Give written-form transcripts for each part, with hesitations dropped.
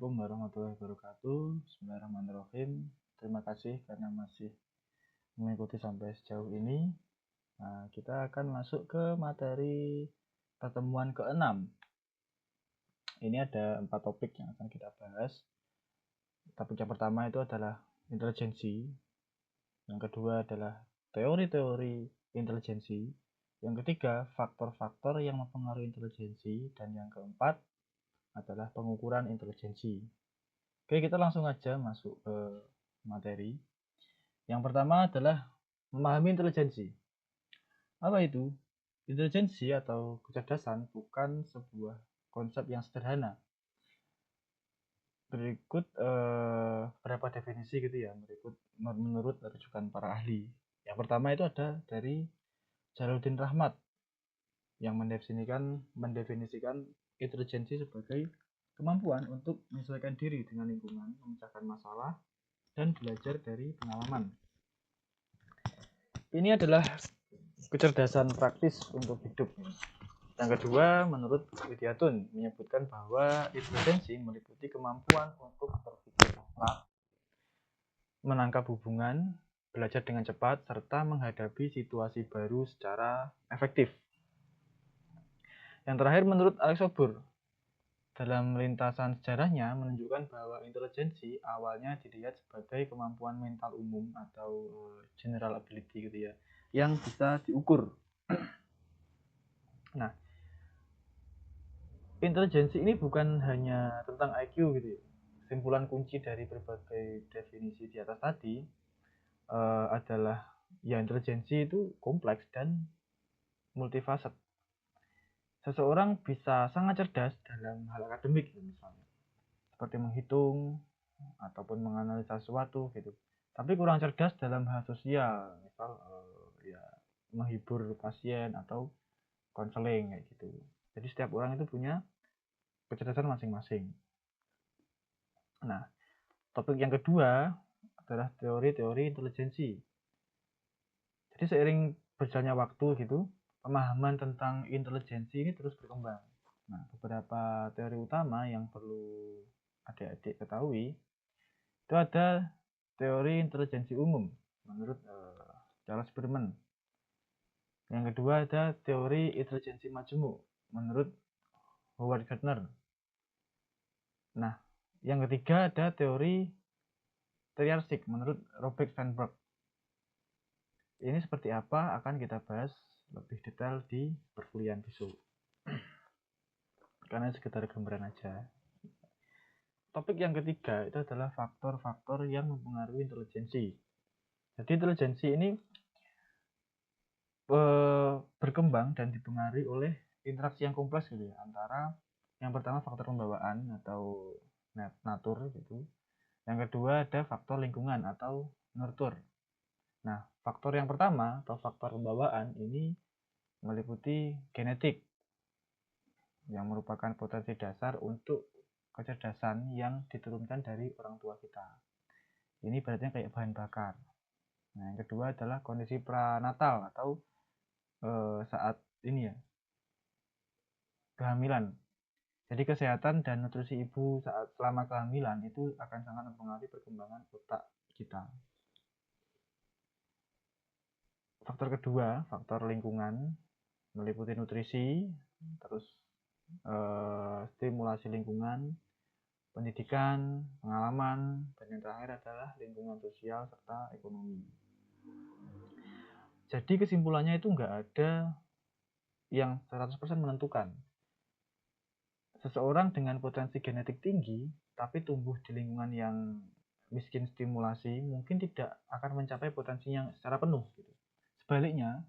Assalamualaikum warahmatullahi wabarakatuh. Bismillahirrahmanirrahim. Terima kasih karena masih mengikuti sampai sejauh ini. Nah, kita akan masuk ke materi pertemuan ke-6. Ini ada 4 topik yang akan kita bahas. Topik yang pertama itu adalah intelijensi. Yang kedua adalah teori-teori intelijensi. Yang ketiga, faktor-faktor yang mempengaruhi intelijensi. Dan yang keempat adalah pengukuran intelijensi. Oke, kita langsung aja masuk ke materi. Yang pertama adalah memahami intelijensi. Apa itu? Intelijensi atau kecerdasan bukan sebuah konsep yang sederhana. Berikut beberapa definisi gitu ya, menurut rujukan para ahli. Yang pertama itu ada dari Jalaluddin Rahmat yang mendefinisikan intelijensi sebagai kemampuan untuk menyesuaikan diri dengan lingkungan, memecahkan masalah, dan belajar dari pengalaman. Ini adalah kecerdasan praktis untuk hidup. Yang kedua, menurut Widyatun, menyebutkan bahwa intelijensi meliputi kemampuan untuk berpikir abstrak, menangkap hubungan, belajar dengan cepat, serta menghadapi situasi baru secara efektif. Yang terakhir, menurut Alex Sobor, dalam lintasan sejarahnya menunjukkan bahwa intelijensi awalnya dilihat sebagai kemampuan mental umum atau general ability gitu ya, yang bisa diukur. Nah, intelijensi ini bukan hanya tentang IQ gitu ya. Kesimpulan kunci dari berbagai definisi di atas tadi adalah ya intelijensi itu kompleks dan multifaset. Seseorang bisa sangat cerdas dalam hal akademik misalnya, seperti menghitung ataupun menganalisa sesuatu gitu. Tapi kurang cerdas dalam hal sosial, misal ya menghibur pasien atau konseling kayak gitu. Jadi setiap orang itu punya kecerdasan masing-masing. Nah, topik yang kedua adalah teori-teori intelijensi. Jadi seiring berjalannya waktu gitu, pemahaman tentang intelijensi ini terus berkembang. Nah, beberapa teori utama yang perlu adik-adik ketahui itu ada teori intelijensi umum menurut Charles Berman. Yang kedua ada teori intelijensi majemuk menurut Howard Gardner. Nah, yang ketiga ada teori triarsik menurut Robert Sternberg. Ini seperti apa akan kita bahas lebih detail di perkuliahan besok. Karena sekedar gambaran aja. Topik yang ketiga itu adalah faktor-faktor yang mempengaruhi intelijensi. Jadi intelijensi ini berkembang dan dipengaruhi oleh interaksi yang kompleks gitu ya, antara yang pertama faktor pembawaan atau natur gitu. Yang kedua ada faktor lingkungan atau nurture. Nah, faktor yang pertama atau faktor pembawaan ini meliputi genetik yang merupakan potensi dasar untuk kecerdasan yang diturunkan dari orang tua kita. Ini berarti kayak bahan bakar. Nah, yang kedua adalah kondisi pranatal atau saat ini ya, kehamilan. Jadi kesehatan dan nutrisi ibu saat selama kehamilan itu akan sangat mempengaruhi perkembangan otak kita. Faktor kedua, faktor lingkungan, meliputi nutrisi, terus stimulasi lingkungan, pendidikan, pengalaman, dan yang terakhir adalah lingkungan sosial serta ekonomi. Jadi kesimpulannya itu nggak ada yang 100% menentukan. Seseorang dengan potensi genetik tinggi, tapi tumbuh di lingkungan yang miskin stimulasi, mungkin tidak akan mencapai potensinya secara penuh. Gitu. Sebaliknya,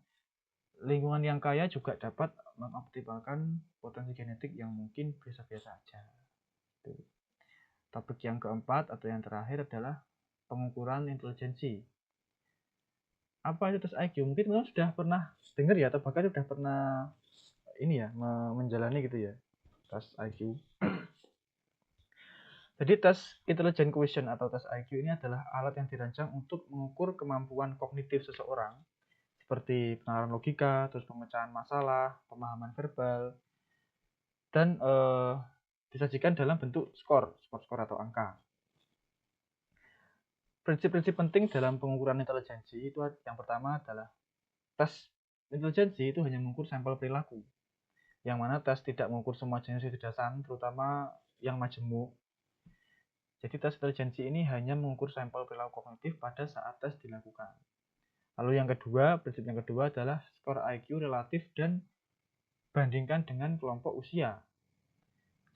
lingkungan yang kaya juga dapat mengoptimalkan potensi genetik yang mungkin biasa-biasa aja. Gitu. Topik yang keempat atau yang terakhir adalah pengukuran intelijensi. Apa itu tes IQ? Mungkin teman sudah pernah dengar ya, atau bahkan sudah pernah ini ya, menjalani gitu ya, tes IQ. Jadi tes intelligent question atau tes IQ ini adalah alat yang dirancang untuk mengukur kemampuan kognitif seseorang seperti penalaran logika, terus pemecahan masalah, pemahaman verbal, dan disajikan dalam bentuk skor atau angka. Prinsip-prinsip penting dalam pengukuran intelijensi itu yang pertama adalah tes intelijensi itu hanya mengukur sampel perilaku, yang mana tes tidak mengukur semua jenis kecerdasan, terutama yang majemuk. Jadi tes intelijensi ini hanya mengukur sampel perilaku kognitif pada saat tes dilakukan. Lalu prinsip yang kedua adalah skor IQ relatif dan bandingkan dengan kelompok usia.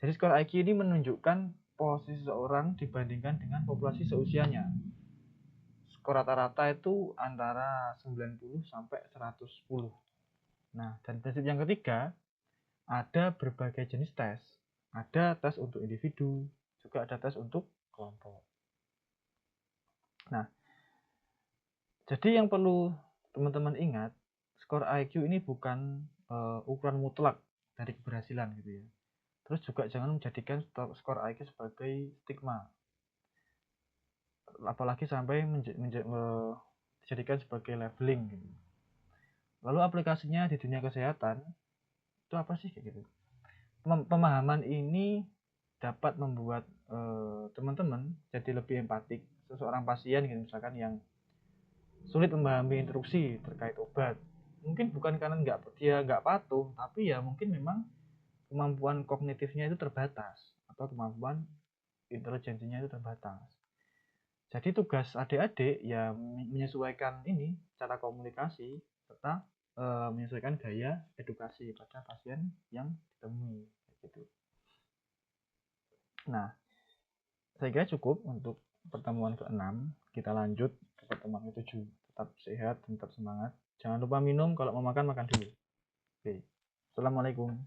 Jadi skor IQ ini menunjukkan posisi seseorang dibandingkan dengan populasi seusianya. Skor rata-rata itu antara 90 sampai 110. Nah, dan prinsip yang ketiga, ada berbagai jenis tes. Ada tes untuk individu, juga ada tes untuk kelompok. Nah, jadi yang perlu teman-teman ingat, skor IQ ini bukan ukuran mutlak dari keberhasilan gitu ya. Terus juga jangan menjadikan skor IQ sebagai stigma. Apalagi sampai dijadikan sebagai labeling gitu. Lalu aplikasinya di dunia kesehatan itu apa sih kayak gitu? Pemahaman ini dapat membuat teman-teman jadi lebih empatik. Seseorang pasien gitu misalkan yang sulit memahami instruksi terkait obat, mungkin bukan karena dia nggak patuh, tapi ya mungkin memang kemampuan kognitifnya itu terbatas atau kemampuan intelijensinya itu terbatas. Jadi tugas adik-adik ya menyesuaikan ini cara komunikasi serta menyesuaikan gaya edukasi pada pasien yang ditemui gitu. Nah, saya kira cukup untuk pertemuan ke-6. Kita lanjut ke pertemuan ke-7. Tetap sehat, tetap semangat. Jangan lupa minum, kalau mau makan dulu. Oke. Assalamualaikum.